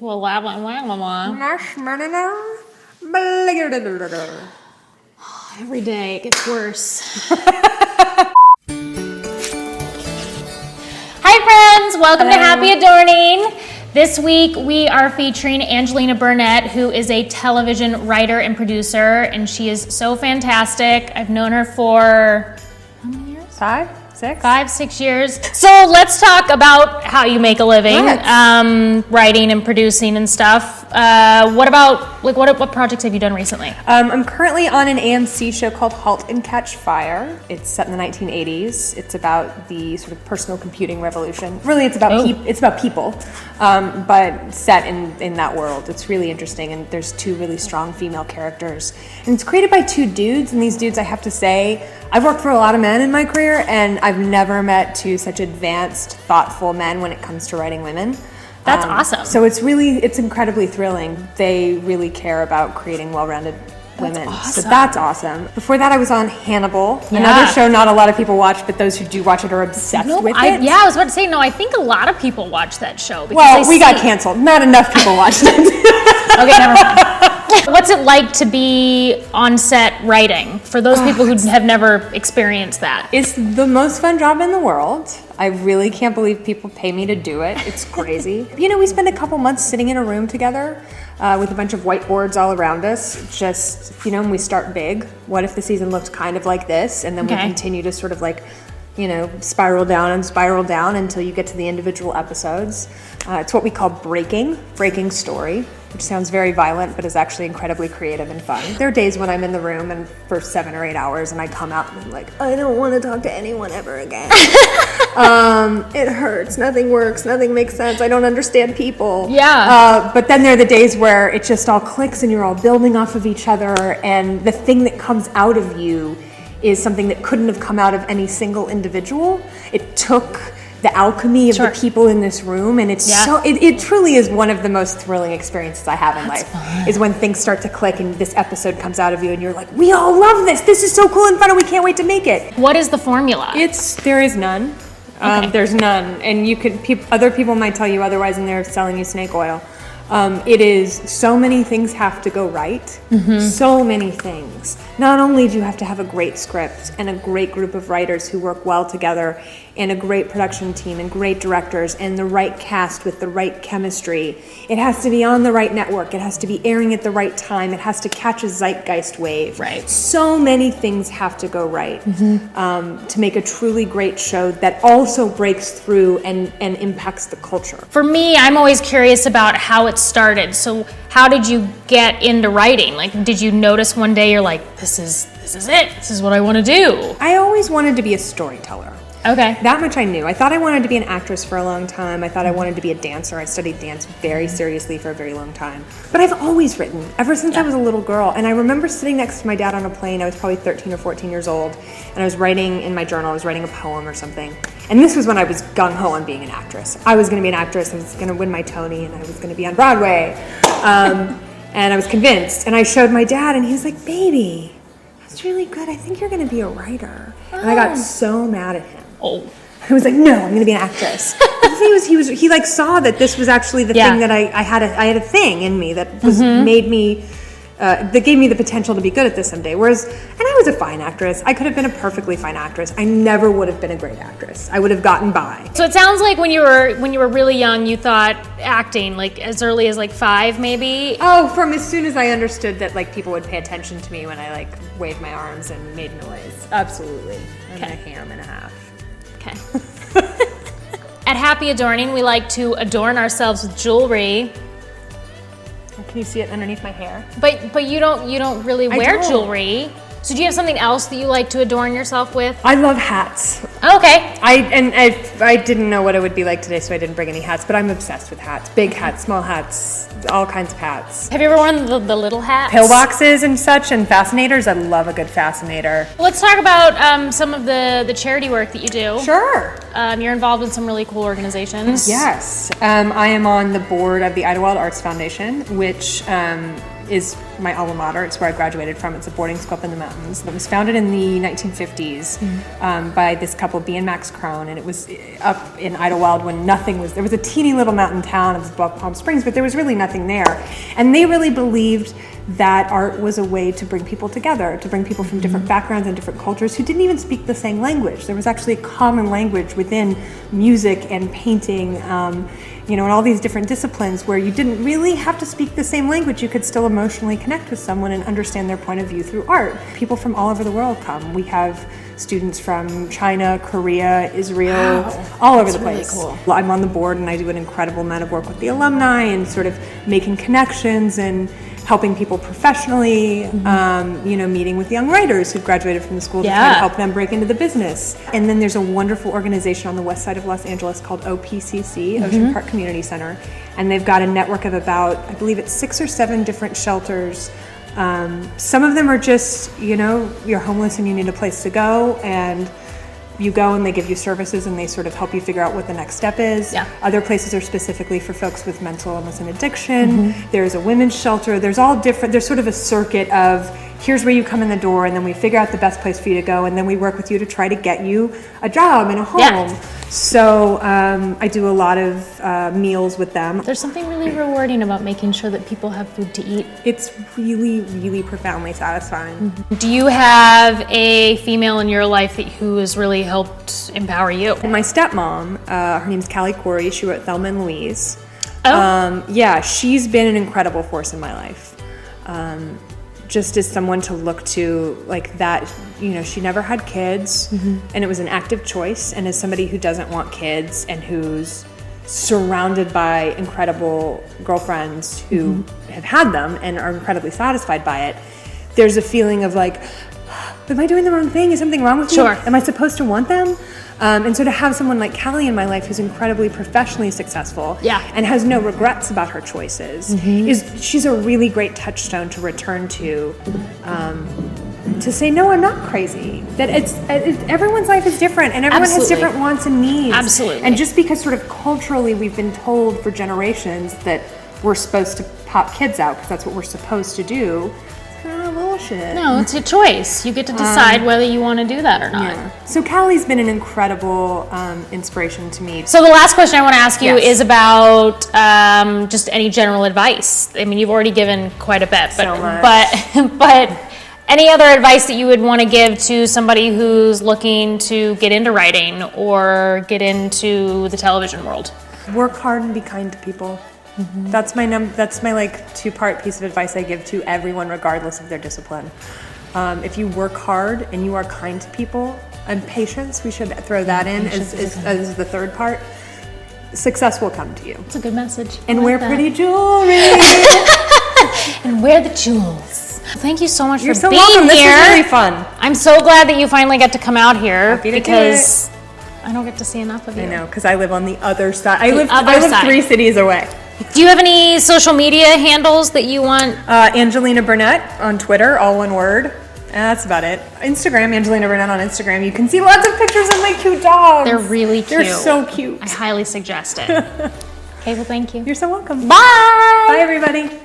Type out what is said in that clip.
Marshmallow. Every day it gets worse. Hi friends, welcome to Happy Adorning. This week we are featuring Angelina Burnett, who is a television writer and producer, and she is so fantastic. I've known her for how many years? 5, 6? 5, 6 years. So let's talk about how you make a living, writing and producing and stuff. What about, like, what projects have you done recently? I'm currently on an AMC show called Halt and Catch Fire. It's set in the 1980s. It's about the sort of personal computing revolution. Really, it's about people, but set in that world. It's really interesting, and there's 2 really strong female characters. And it's created by 2 dudes, and these dudes, I have to say, I've worked for a lot of men in my career, and I've never met 2 such advanced, thoughtful men when it comes to writing women. That's awesome. So it's incredibly thrilling. They really care about creating well-rounded women. Awesome. So that's awesome. Before that, I was on Hannibal, another show not a lot of people watch, but those who do watch it are obsessed with it. Yeah, I was about to say, no, I think a lot of people watch that show. Well, we got canceled. Not enough people watched it. Okay, never mind. What's it like to be on set writing for those people who have never experienced that? It's the most fun job in the world. I really can't believe people pay me to do it. It's crazy. We spend a couple months sitting in a room together with a bunch of whiteboards all around us. Just, and we start big. What if the season looked kind of like this? And then we continue to sort of spiral down until you get to the individual episodes. It's what we call breaking story, which sounds very violent, but is actually incredibly creative and fun. There are days when I'm in the room and for 7 or 8 hours and I come out and I'm like, I don't want to talk to anyone ever again. It hurts, nothing works, nothing makes sense, I don't understand people. Yeah. But then there are the days where it just all clicks and you're all building off of each other, and the thing that comes out of you is something that couldn't have come out of any single individual. It took the alchemy of the people in this room, and it truly is one of the most thrilling experiences I have in life. Fun. Is when things start to click and this episode comes out of you and you're like, we all love this is so cool and fun and we can't wait to make it. What is the formula? There is none. There's none, and other people might tell you otherwise, and they're selling you snake oil. It is so many things have to go right. So many things. Not only do you have to have a great script and a great group of writers who work well together, and a great production team and great directors and the right cast with the right chemistry. It has to be on the right network. It has to be airing at the right time. It has to catch a zeitgeist wave. Right. So many things have to go right to make a truly great show that also breaks through and impacts the culture. For me, I'm always curious about how it started. So how did you get into writing? Like, did you notice one day you're like, this is it. This is what I want to do. I always wanted to be a storyteller. Okay. That much I knew. I thought I wanted to be an actress for a long time. I thought I wanted to be a dancer. I studied dance very seriously for a very long time. But I've always written, ever since I was a little girl. And I remember sitting next to my dad on a plane. I was probably 13 or 14 years old. And I was writing in my journal. I was writing a poem or something. And this was when I was gung-ho on being an actress. I was going to be an actress. I was going to win my Tony. And I was going to be on Broadway. And I was convinced. And I showed my dad. And he was like, baby, that's really good. I think you're going to be a writer. And I got so mad at him. Oh. I was like, no, I'm going to be an actress. The thing was, he saw that this was actually the thing that I had a thing in me that was made me, that gave me the potential to be good at this someday. Whereas, and I was a fine actress. I could have been a perfectly fine actress. I never would have been a great actress. I would have gotten by. So it sounds like when you were really young, you thought acting, like as early as like 5, maybe. Oh, from as soon as I understood that people would pay attention to me when I waved my arms and made noise. Absolutely. I'm a ham and a half. Okay. At Happy Adorning, we like to adorn ourselves with jewelry. Can you see it underneath my hair? But you don't really wear jewelry. So do you have something else that you like to adorn yourself with? I love hats. Okay. I didn't know what it would be like today, so I didn't bring any hats, but I'm obsessed with hats. Big hats, small hats, all kinds of hats. Have you ever worn the little hats? Pillboxes and such, and fascinators. I love a good fascinator. Let's talk about some of the charity work that you do. Sure. You're involved in some really cool organizations. Yes. I am on the board of the Idlewild Arts Foundation, which is my alma mater. It's where I graduated from. It's a boarding school up in the mountains. It was founded in the 1950s by this couple, B and Max Crone, and it was up in Idlewild when nothing was. There was a teeny little mountain town of Palm Springs, but there was really nothing there. And they really believed that art was a way to bring people together, to bring people from different backgrounds and different cultures who didn't even speak the same language. There was actually a common language within music and painting, and all these different disciplines where you didn't really have to speak the same language. You could still emotionally connect with someone and understand their point of view through art. People from all over the world come. We have students from China, Korea, Israel, all over the place. Really cool. I'm on the board and I do an incredible amount of work with the alumni and sort of making connections and helping people professionally, meeting with young writers who've graduated from the school to try to help them break into the business. And then there's a wonderful organization on the west side of Los Angeles called OPCC, Ocean Park Community Center. And they've got a network of about, I believe it's 6 or 7 different shelters. Some of them are just, you're homeless and you need a place to go, and you go and they give you services and they sort of help you figure out what the next step is. Yeah. Other places are specifically for folks with mental illness and addiction. There's a women's shelter. There's all different, there's sort of a circuit of here's where you come in the door, and then we figure out the best place for you to go, and then we work with you to try to get you a job and a home. Yeah. So I do a lot of meals with them. There's something really rewarding about making sure that people have food to eat. It's really, really profoundly satisfying. Do you have a female in your life who has really helped empower you? And my stepmom, her name's Callie Corey. She wrote Thelma and Louise. She's been an incredible force in my life. Just as someone to look to like that, she never had kids, and it was an active choice. And as somebody who doesn't want kids and who's surrounded by incredible girlfriends who have had them and are incredibly satisfied by it, there's a feeling of like, am I doing the wrong thing? Is something wrong with me? Sure. Am I supposed to want them? And so to have someone like Callie in my life who's incredibly professionally successful and has no regrets about her choices, she's a really great touchstone to return to say, no, I'm not crazy. That everyone's life is different and everyone has different wants and needs. Absolutely. And just because sort of culturally we've been told for generations that we're supposed to pop kids out because that's what we're supposed to do, bullshit. No, it's a choice. You get to decide whether you want to do that or not. Yeah. So Callie's been an incredible inspiration to me. So the last question I want to ask you is about just any general advice. I mean, you've already given quite a bit, but any other advice that you would want to give to somebody who's looking to get into writing or get into the television world? Work hard and be kind to people. That's my like 2-part piece of advice I give to everyone regardless of their discipline. If you work hard and you are kind to people, and patience, we should throw that in as the 3rd part, success will come to you. It's a good message. And wear pretty jewelry. And wear the jewels. Thank you so much You're for so being welcome. here. This was really fun. I'm so glad that you finally got to come out here. Happy to because I don't get to see enough of you. I know, because I live on the other side. I live side. 3 cities away. Do you have any social media handles that you want? Angelina Burnett on Twitter, all one word. That's about it. Instagram, Angelina Burnett on Instagram. You can see lots of pictures of my cute dogs. They're really cute. They're so cute. I highly suggest it. Okay, well, thank you. You're so welcome. Bye. Bye, everybody.